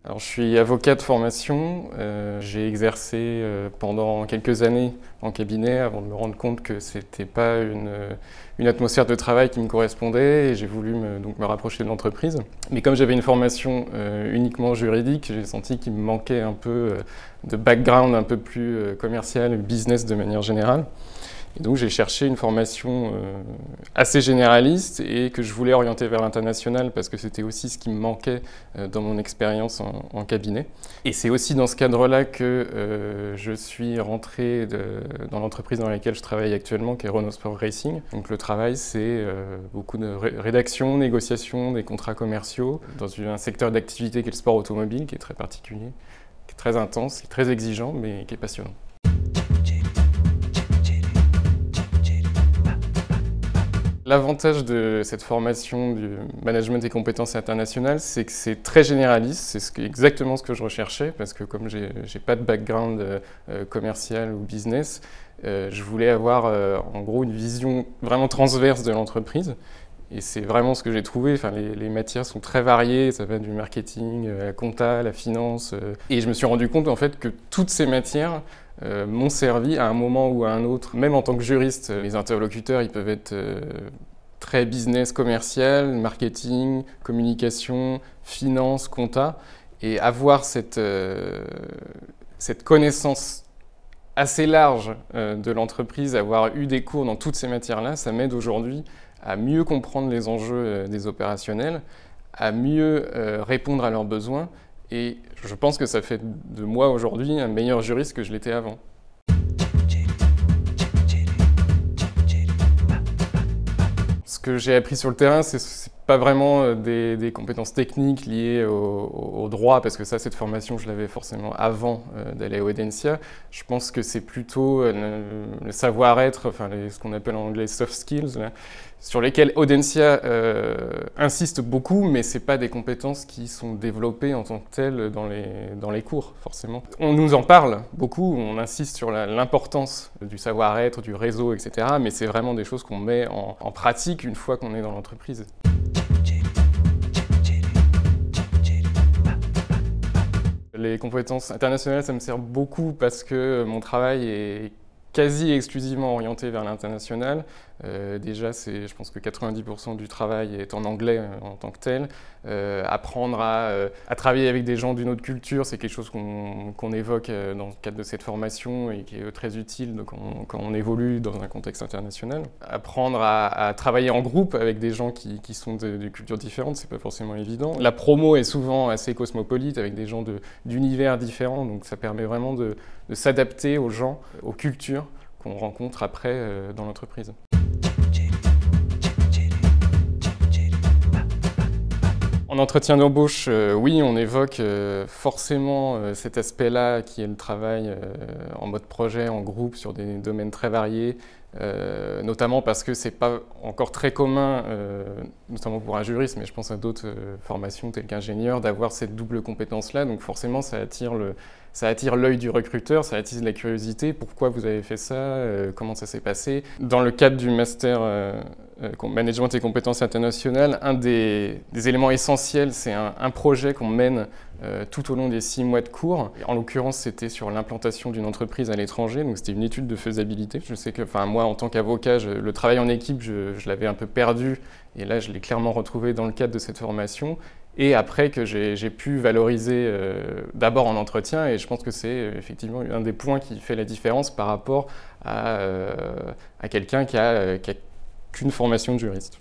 Alors, je suis avocat de formation, j'ai exercé pendant quelques années en cabinet avant de me rendre compte que c'était pas une atmosphère de travail qui me correspondait et j'ai voulu me rapprocher de l'entreprise. Mais comme j'avais une formation uniquement juridique, j'ai senti qu'il me manquait un peu de background un peu plus commercial, business de manière générale. Et donc j'ai cherché une formation assez généraliste et que je voulais orienter vers l'international parce que c'était aussi ce qui me manquait dans mon expérience en cabinet. Et c'est aussi dans ce cadre-là que je suis rentré dans l'entreprise dans laquelle je travaille actuellement, qui est Renault Sport Racing. Donc le travail, c'est beaucoup de rédaction, négociation des contrats commerciaux dans un secteur d'activité qui est le sport automobile, qui est très particulier, qui est très intense, qui est très exigeant, mais qui est passionnant. L'avantage de cette formation du management et compétences internationales, c'est que c'est très généraliste, c'est exactement ce que je recherchais, parce que comme j'ai pas de background commercial ou business, je voulais avoir en gros une vision vraiment transverse de l'entreprise. Et c'est vraiment ce que j'ai trouvé. Enfin, les matières sont très variées, ça va du marketing, à la compta, à la finance. Et je me suis rendu compte en fait que toutes ces matières m'ont servi à un moment ou à un autre. Même en tant que juriste, les interlocuteurs ils peuvent être très business, commercial, marketing, communication, finance, compta. Et avoir cette connaissance assez large de l'entreprise, avoir eu des cours dans toutes ces matières-là, ça m'aide aujourd'hui à mieux comprendre les enjeux des opérationnels, à mieux répondre à leurs besoins. Et je pense que ça fait de moi aujourd'hui un meilleur juriste que je l'étais avant. Ce que j'ai appris sur le terrain, c'est pas vraiment des compétences techniques liées au droit, parce que ça, cette formation, je l'avais forcément avant d'aller à Audencia. Je pense que c'est plutôt le savoir-être, enfin ce qu'on appelle en anglais soft skills, là, sur lesquels Audencia insiste beaucoup, mais c'est pas des compétences qui sont développées en tant que telles dans les cours, forcément. On nous en parle beaucoup, on insiste sur l'importance du savoir-être, du réseau, etc. Mais c'est vraiment des choses qu'on met en pratique une fois qu'on est dans l'entreprise. Les compétences internationales, ça me sert beaucoup parce que mon travail est quasi exclusivement orienté vers l'international. Déjà, je pense que 90% du travail est en anglais en tant que tel. Apprendre à travailler avec des gens d'une autre culture, c'est quelque chose qu'on évoque dans le cadre de cette formation et qui est très utile quand on évolue dans un contexte international. Apprendre à travailler en groupe avec des gens qui sont de cultures différentes, c'est pas forcément évident. La promo est souvent assez cosmopolite avec des gens d'univers différents, donc ça permet vraiment de s'adapter aux gens, aux cultures qu'on rencontre après dans l'entreprise. En entretien d'embauche, oui, on évoque forcément cet aspect-là qui est le travail en mode projet, en groupe, sur des domaines très variés, notamment parce que c'est pas encore très commun, notamment pour un juriste, mais je pense à d'autres formations telles qu'ingénieur, d'avoir cette double compétence-là. Donc forcément, ça attire l'œil du recruteur, ça attise la curiosité. Pourquoi vous avez fait ça? Comment ça s'est passé? Dans le cadre du master management et compétences internationales, un des éléments essentiels, c'est un projet qu'on mène tout au long des 6 mois de cours. En l'occurrence, c'était sur l'implantation d'une entreprise à l'étranger, donc c'était une étude de faisabilité. Je sais que, moi, en tant qu'avocat, le travail en équipe, je l'avais un peu perdu, et là, je l'ai clairement retrouvé dans le cadre de cette formation. Et après que j'ai pu valoriser d'abord en entretien, et je pense que c'est effectivement un des points qui fait la différence par rapport à quelqu'un qui a qu'une formation de juriste.